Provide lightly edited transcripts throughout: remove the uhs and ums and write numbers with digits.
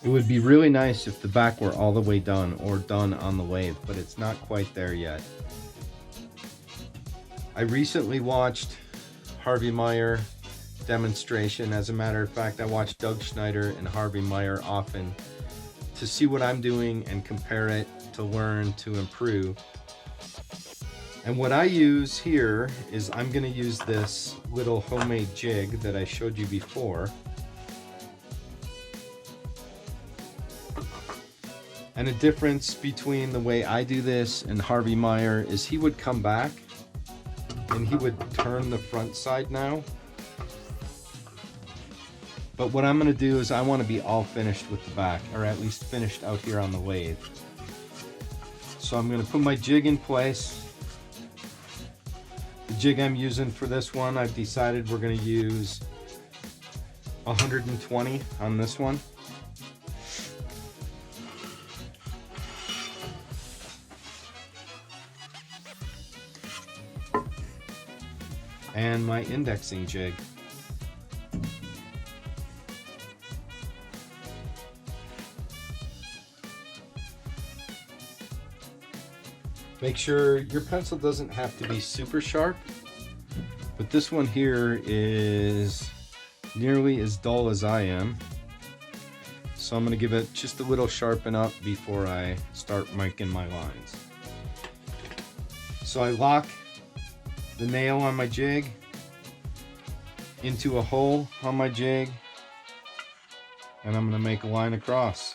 It would be really nice if the back were all the way done or done on the lathe, but it's not quite there yet. I recently watched Harvey Meyer demonstration. As a matter of fact, I watch Doug Schneider and Harvey Meyer often to see what I'm doing and compare it to learn to improve. And what I use here is I'm going to use this little homemade jig that I showed you before. And the difference between the way I do this and Harvey Meyer is he would come back and he would turn the front side now. But what I'm going to do is I want to be all finished with the back, or at least finished out here on the lathe. So I'm going to put my jig in place. The jig I'm using for this one, I've decided we're going to use 120 on this one. And my indexing jig. Make sure your pencil doesn't have to be super sharp, but this one here is nearly as dull as I am. So I'm going to give it just a little sharpen up before I start making my lines. So I lock the nail on my jig into a hole on my jig, and I'm going to make a line across.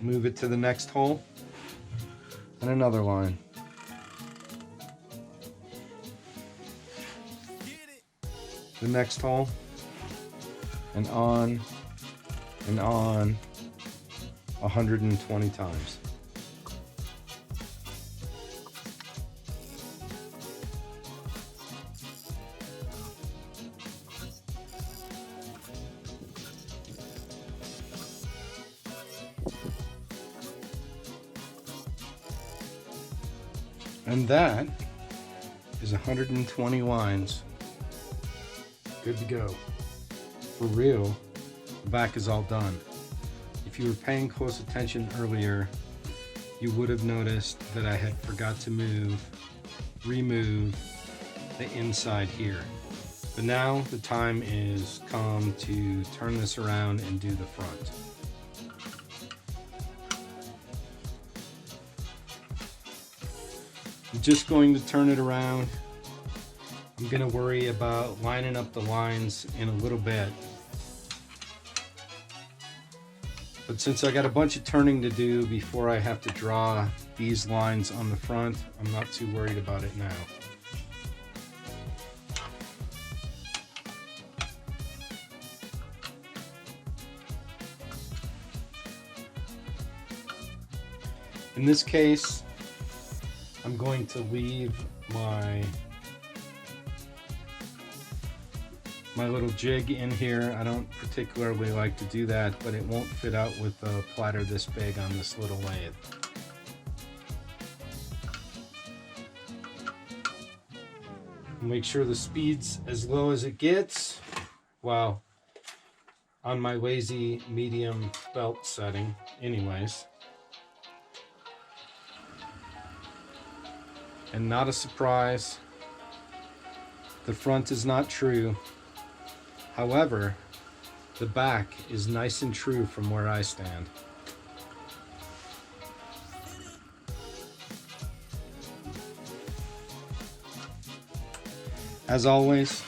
Move it to the next hole and another line. The next hole and on 120 times. And that is 120 lines. Good to go. For real, the back is all done. If you were paying close attention earlier, you would have noticed that I had forgot to remove the inside here. But now the time is come to turn this around and do the front. I'm just going to turn it around. I'm going to worry about lining up the lines in a little bit. But since I got a bunch of turning to do before I have to draw these lines on the front, I'm not too worried about it now. In this case, I'm going to leave my little jig in here. I don't particularly like to do that, but it won't fit out with a platter this big on this little lathe. Make sure the speed's as low as it gets. Wow, on my lazy medium belt setting anyways. And not a surprise, the front is not true. However, the back is nice and true from where I stand. As always,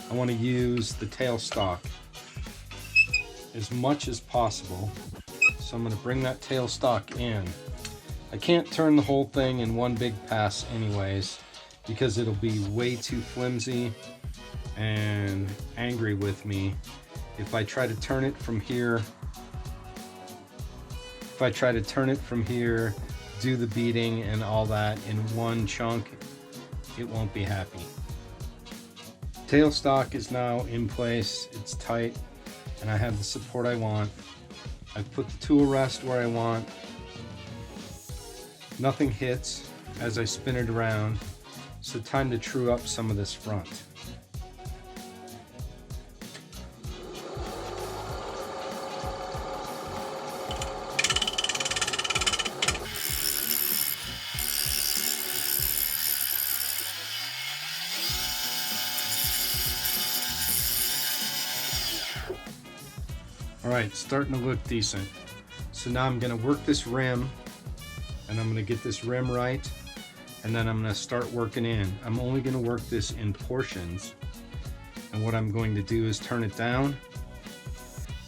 I want to use the tailstock as much as possible. So I'm going to bring that tailstock in. I can't turn the whole thing in one big pass anyways, because it'll be way too flimsy and angry with me if I try to turn it from here. Do the beading and all that in one chunk, it won't be happy. Tailstock is now in place, it's tight, and I have the support I want. I've put the tool rest where I want. Nothing hits as I spin it around. So time to true up some of this front. All right, starting to look decent. So now I'm gonna work this rim, and I'm gonna get this rim right, and then I'm gonna start working in. I'm only gonna work this in portions, and what I'm going to do is turn it down,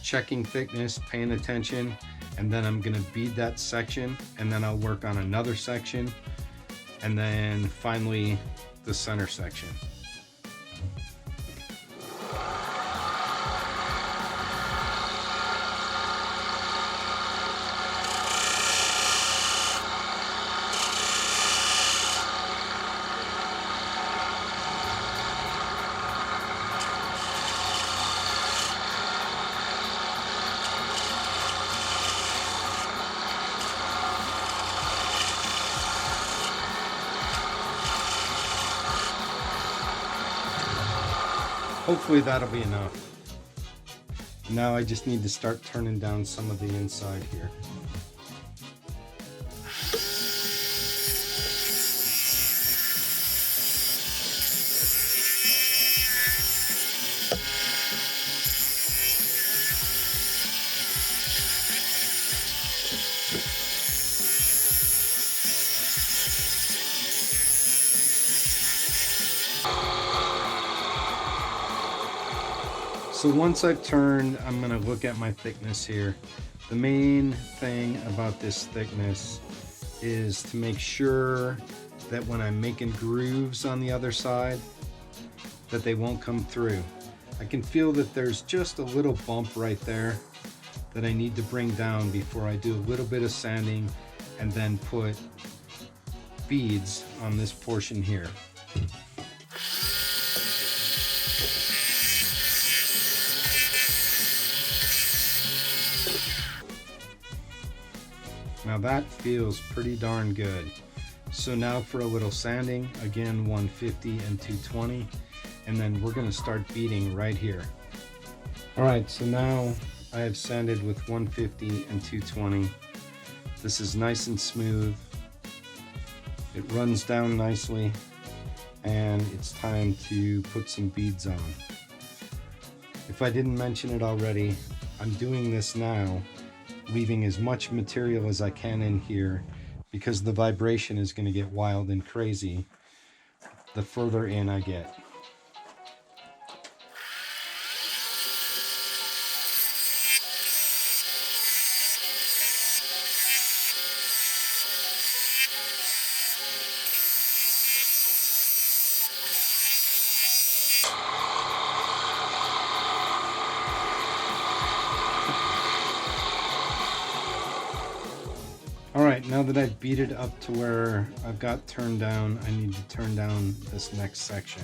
checking thickness, paying attention, and then I'm gonna bead that section, and then I'll work on another section, and then finally the center section. Hopefully that'll be enough. Now I just need to start turning down some of the inside here. So once I've turned, I'm gonna look at my thickness here. The main thing about this thickness is to make sure that when I'm making grooves on the other side, that they won't come through. I can feel that there's just a little bump right there that I need to bring down before I do a little bit of sanding and then put beads on this portion here. Now that feels pretty darn good. So now for a little sanding, again 150 and 220, and then we're gonna start beading right here. All right, so now I have sanded with 150 and 220. This is nice and smooth. It runs down nicely, and it's time to put some beads on. If I didn't mention it already, I'm doing this now, leaving as much material as I can in here because the vibration is going to get wild and crazy the further in I get. Alright, now that I've beaded up to where I've got turned down, I need to turn down this next section.